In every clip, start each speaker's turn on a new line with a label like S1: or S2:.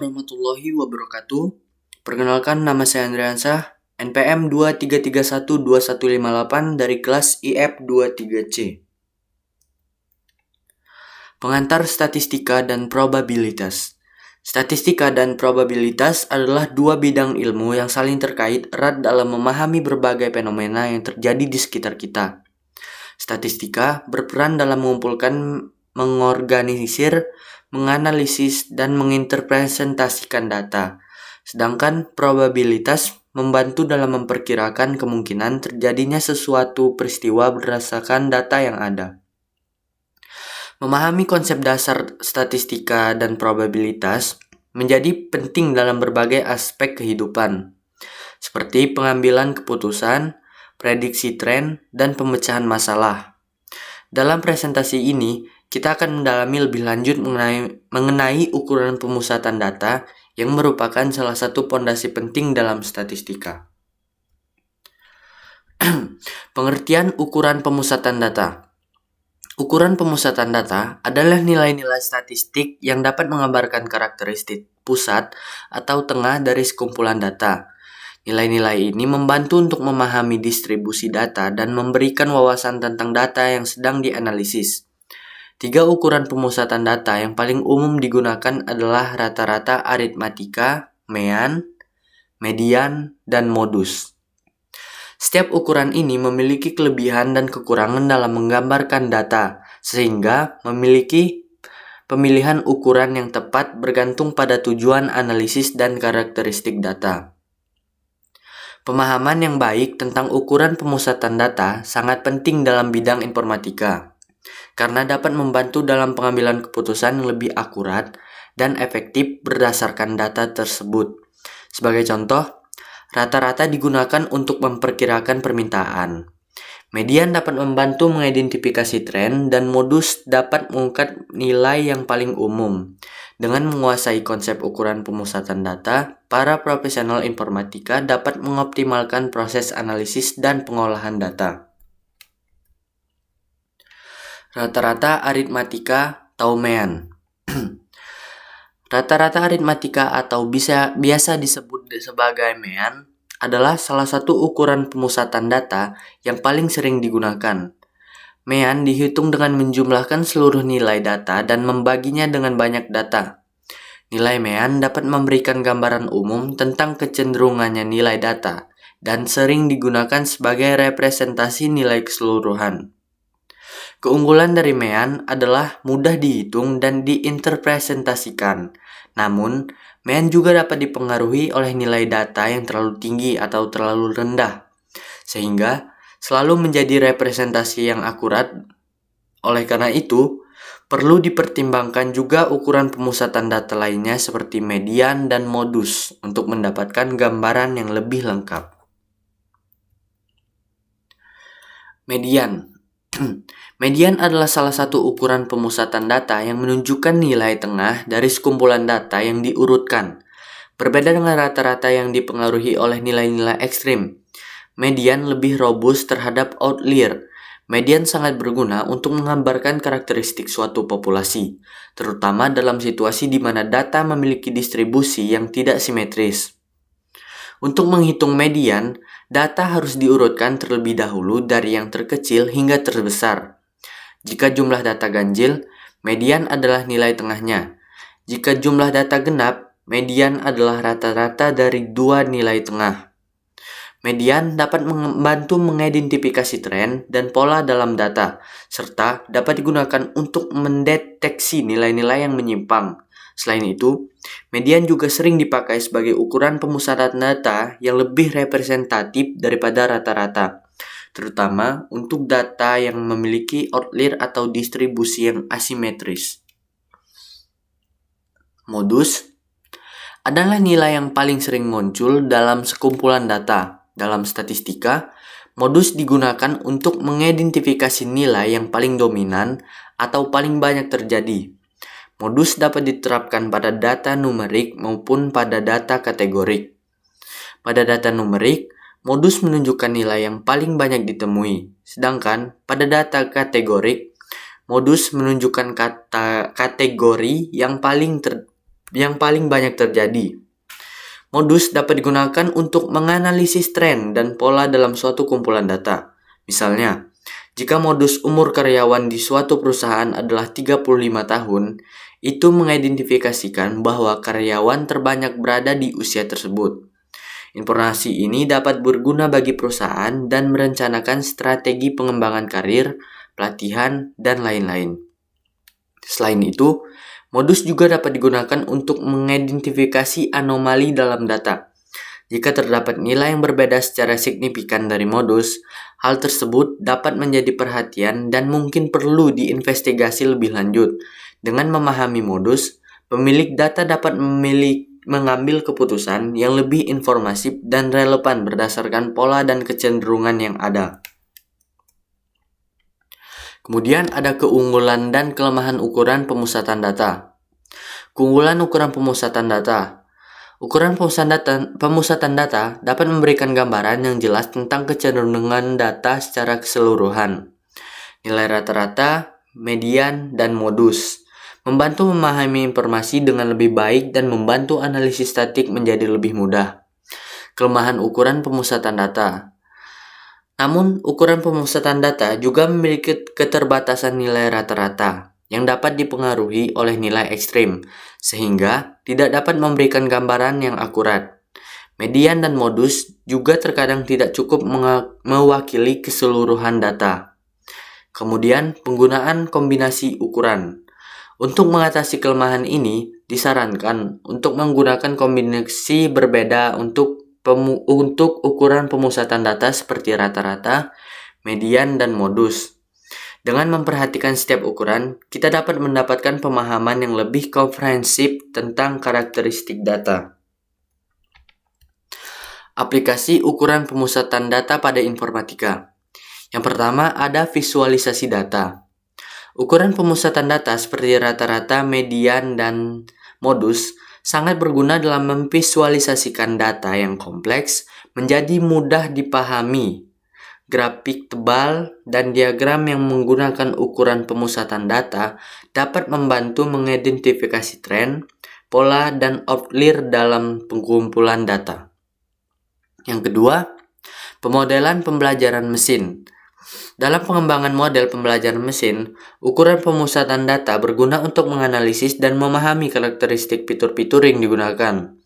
S1: Warahmatullahi wabarakatuh. Perkenalkan, nama saya Andriansah, NPM 23312158 dari kelas IF 23C. Pengantar statistika dan probabilitas. Statistika dan probabilitas adalah dua bidang ilmu yang saling terkait erat dalam memahami berbagai fenomena yang terjadi di sekitar kita. Statistika berperan dalam mengumpulkan, mengorganisir, menganalisis, dan menginterpretasikan data. Sedangkan probabilitas membantu dalam memperkirakan kemungkinan terjadinya sesuatu peristiwa berdasarkan data yang ada. Memahami konsep dasar statistika dan probabilitas menjadi penting dalam berbagai aspek kehidupan, seperti pengambilan keputusan, prediksi tren, dan pemecahan masalah. Dalam presentasi ini, kita akan mendalami lebih lanjut mengenai ukuran pemusatan data yang merupakan salah satu pondasi penting dalam statistika. Pengertian ukuran pemusatan data. Ukuran pemusatan data adalah nilai-nilai statistik yang dapat menggambarkan karakteristik pusat atau tengah dari sekumpulan data. Nilai-nilai ini membantu untuk memahami distribusi data dan memberikan wawasan tentang data yang sedang dianalisis. Tiga ukuran pemusatan data yang paling umum digunakan adalah rata-rata aritmatika, mean, median, dan modus. Setiap ukuran ini memiliki kelebihan dan kekurangan dalam menggambarkan data, sehingga memiliki pemilihan ukuran yang tepat bergantung pada tujuan analisis dan karakteristik data. Pemahaman yang baik tentang ukuran pemusatan data sangat penting dalam bidang informatika, karena dapat membantu dalam pengambilan keputusan yang lebih akurat dan efektif berdasarkan data tersebut. Sebagai contoh, rata-rata digunakan untuk memperkirakan permintaan. Median dapat membantu mengidentifikasi tren, dan modus dapat mengungkap nilai yang paling umum. Dengan menguasai konsep ukuran pemusatan data, para profesional informatika dapat mengoptimalkan proses analisis dan pengolahan data. Rata-rata aritmatika atau mean. Rata-rata aritmatika atau biasa disebut sebagai mean adalah salah satu ukuran pemusatan data yang paling sering digunakan. Mean dihitung dengan menjumlahkan seluruh nilai data dan membaginya dengan banyak data. Nilai mean dapat memberikan gambaran umum tentang kecenderungannya nilai data dan sering digunakan sebagai representasi nilai keseluruhan. Keunggulan dari mean adalah mudah dihitung dan diinterpretasikan. Namun, mean juga dapat dipengaruhi oleh nilai data yang terlalu tinggi atau terlalu rendah, sehingga selalu menjadi representasi yang akurat. Oleh karena itu, perlu dipertimbangkan juga ukuran pemusatan data lainnya seperti median dan modus untuk mendapatkan gambaran yang lebih lengkap. Median. Median adalah salah satu ukuran pemusatan data yang menunjukkan nilai tengah dari sekumpulan data yang diurutkan. Berbeda dengan rata-rata yang dipengaruhi oleh nilai-nilai ekstrim, median lebih robust terhadap outlier. Median sangat berguna untuk menggambarkan karakteristik suatu populasi, terutama dalam situasi di mana data memiliki distribusi yang tidak simetris. Untuk menghitung median, data harus diurutkan terlebih dahulu dari yang terkecil hingga terbesar. Jika jumlah data ganjil, median adalah nilai tengahnya. Jika jumlah data genap, median adalah rata-rata dari dua nilai tengah. Median dapat membantu mengidentifikasi tren dan pola dalam data, serta dapat digunakan untuk mendeteksi nilai-nilai yang menyimpang. Selain itu, median juga sering dipakai sebagai ukuran pemusatan data yang lebih representatif daripada rata-rata, terutama untuk data yang memiliki outlier atau distribusi yang asimetris. Modus adalah nilai yang paling sering muncul dalam sekumpulan data. Dalam statistika, modus digunakan untuk mengidentifikasi nilai yang paling dominan atau paling banyak terjadi. Modus dapat diterapkan pada data numerik maupun pada data kategorik. Pada data numerik, modus menunjukkan nilai yang paling banyak ditemui, sedangkan pada data kategorik, modus menunjukkan kategori yang paling yang paling banyak terjadi. Modus dapat digunakan untuk menganalisis tren dan pola dalam suatu kumpulan data. Misalnya, jika modus umur karyawan di suatu perusahaan adalah 35 tahun, itu mengidentifikasikan bahwa karyawan terbanyak berada di usia tersebut. Informasi ini dapat berguna bagi perusahaan dan merencanakan strategi pengembangan karir, pelatihan, dan lain-lain. Selain itu, modus juga dapat digunakan untuk mengidentifikasi anomali dalam data. Jika terdapat nilai yang berbeda secara signifikan dari modus, hal tersebut dapat menjadi perhatian dan mungkin perlu diinvestigasi lebih lanjut. Dengan memahami modus, pemilik data dapat mengambil keputusan yang lebih informatif dan relevan berdasarkan pola dan kecenderungan yang ada. Kemudian ada keunggulan dan kelemahan ukuran pemusatan data. Keunggulan ukuran pemusatan data. Ukuran pemusatan data dapat memberikan gambaran yang jelas tentang kecenderungan data secara keseluruhan. Nilai rata-rata, median, dan modus membantu memahami informasi dengan lebih baik dan membantu analisis statik menjadi lebih mudah. Kelemahan ukuran pemusatan data. Namun, ukuran pemusatan data juga memiliki keterbatasan nilai rata-rata yang dapat dipengaruhi oleh nilai ekstrim, sehingga tidak dapat memberikan gambaran yang akurat. Median dan modus juga terkadang tidak cukup mewakili keseluruhan data. Kemudian, penggunaan kombinasi ukuran. Untuk mengatasi kelemahan ini, disarankan untuk menggunakan kombinasi berbeda untuk ukuran pemusatan data seperti rata-rata, median, dan modus. Dengan memperhatikan setiap ukuran, kita dapat mendapatkan pemahaman yang lebih komprehensif tentang karakteristik data. Aplikasi ukuran pemusatan data pada informatika. Yang pertama ada visualisasi data. Ukuran pemusatan data seperti rata-rata, median, dan modus sangat berguna dalam memvisualisasikan data yang kompleks menjadi mudah dipahami. Grafik tebal dan diagram yang menggunakan ukuran pemusatan data dapat membantu mengidentifikasi tren, pola, dan outlier dalam pengumpulan data. Yang kedua, pemodelan pembelajaran mesin. Dalam pengembangan model pembelajaran mesin, ukuran pemusatan data berguna untuk menganalisis dan memahami karakteristik fitur-fitur yang digunakan.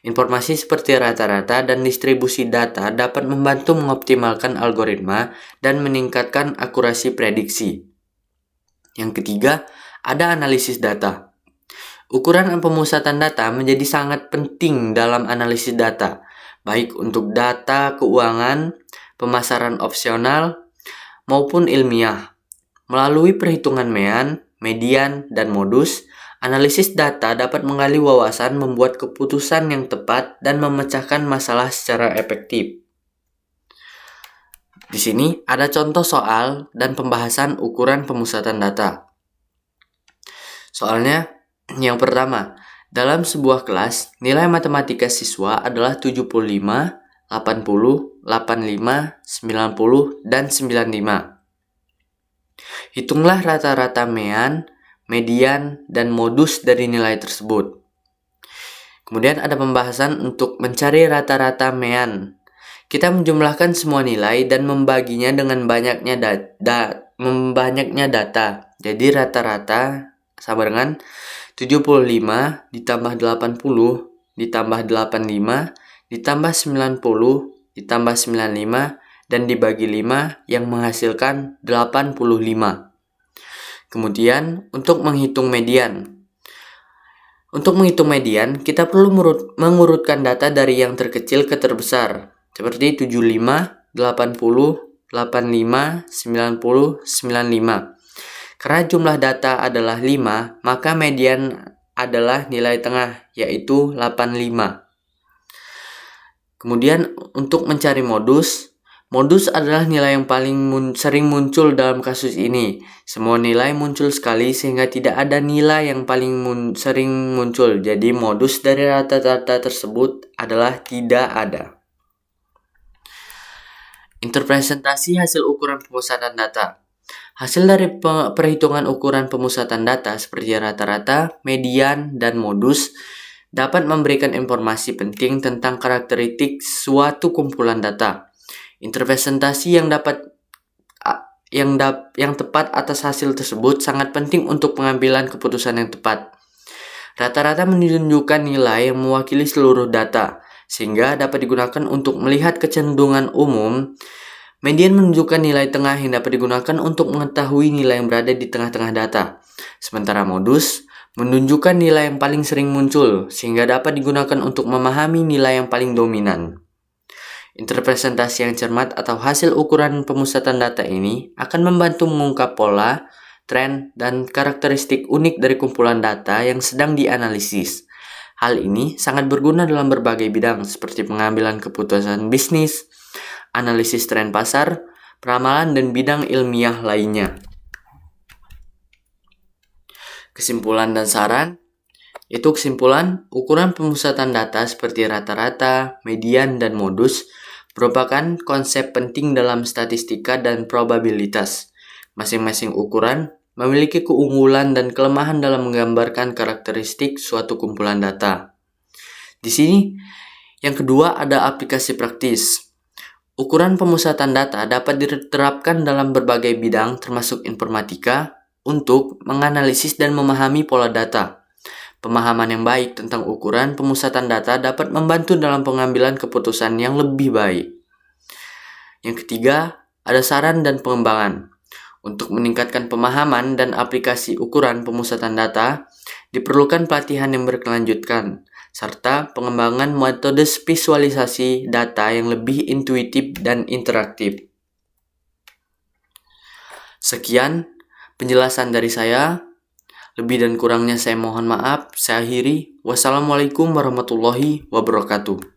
S1: Informasi seperti rata-rata dan distribusi data dapat membantu mengoptimalkan algoritma dan meningkatkan akurasi prediksi. Yang ketiga, ada analisis data. Ukuran pemusatan data menjadi sangat penting dalam analisis data, baik untuk data keuangan, pemasaran opsional, maupun ilmiah. Melalui perhitungan mean, median, dan modus, analisis data dapat menggali wawasan, membuat keputusan yang tepat, dan memecahkan masalah secara efektif. Di sini ada contoh soal dan pembahasan ukuran pemusatan data. Soalnya, yang pertama, dalam sebuah kelas, nilai matematika siswa adalah 75, 80, 85, 90, dan 95. Hitunglah rata-rata mean, median, dan modus dari nilai tersebut. Kemudian ada pembahasan untuk mencari rata-rata mean. Kita menjumlahkan semua nilai dan membaginya dengan banyaknya data. Jadi rata-rata sama dengan 75 ditambah 80 ditambah 85 ditambah 90 ditambah 95 dan dibagi 5 yang menghasilkan 85. Kemudian untuk menghitung median. Untuk menghitung median, kita perlu mengurutkan data dari yang terkecil ke terbesar, seperti 75, 80, 85, 90, 95. Karena jumlah data adalah 5, maka median adalah nilai tengah, yaitu 85. Kemudian untuk mencari modus adalah nilai yang paling sering muncul dalam kasus ini. Semua nilai muncul sekali sehingga tidak ada nilai yang paling sering muncul. Jadi modus dari rata-rata tersebut adalah tidak ada. Interpretasi hasil ukuran pemusatan data. Hasil dari perhitungan ukuran pemusatan data seperti rata-rata, median, dan modus dapat memberikan informasi penting tentang karakteristik suatu kumpulan data. Interpretasi yang tepat atas hasil tersebut sangat penting untuk pengambilan keputusan yang tepat. Rata-rata menunjukkan nilai yang mewakili seluruh data, sehingga dapat digunakan untuk melihat kecenderungan umum. Median menunjukkan nilai tengah yang dapat digunakan untuk mengetahui nilai yang berada di tengah-tengah data. Sementara modus menunjukkan nilai yang paling sering muncul, sehingga dapat digunakan untuk memahami nilai yang paling dominan. Interpretasi yang cermat atau hasil ukuran pemusatan data ini akan membantu mengungkap pola, tren, dan karakteristik unik dari kumpulan data yang sedang dianalisis. Hal ini sangat berguna dalam berbagai bidang seperti pengambilan keputusan bisnis, analisis tren pasar, peramalan, dan bidang ilmiah lainnya. Kesimpulan dan saran. Itu kesimpulan, ukuran pemusatan data seperti rata-rata, median, dan modus merupakan konsep penting dalam statistika dan probabilitas. Masing-masing ukuran memiliki keunggulan dan kelemahan dalam menggambarkan karakteristik suatu kumpulan data. Di sini, yang kedua ada aplikasi praktis. Ukuran pemusatan data dapat diterapkan dalam berbagai bidang termasuk informatika untuk menganalisis dan memahami pola data. Pemahaman yang baik tentang ukuran pemusatan data dapat membantu dalam pengambilan keputusan yang lebih baik. Yang ketiga, ada saran dan pengembangan. Untuk meningkatkan pemahaman dan aplikasi ukuran pemusatan data, diperlukan pelatihan yang berkelanjutan, serta pengembangan metode visualisasi data yang lebih intuitif dan interaktif. Sekian penjelasan dari saya. Lebih dan kurangnya saya mohon maaf. Saya akhiri. Wassalamualaikum warahmatullahi wabarakatuh.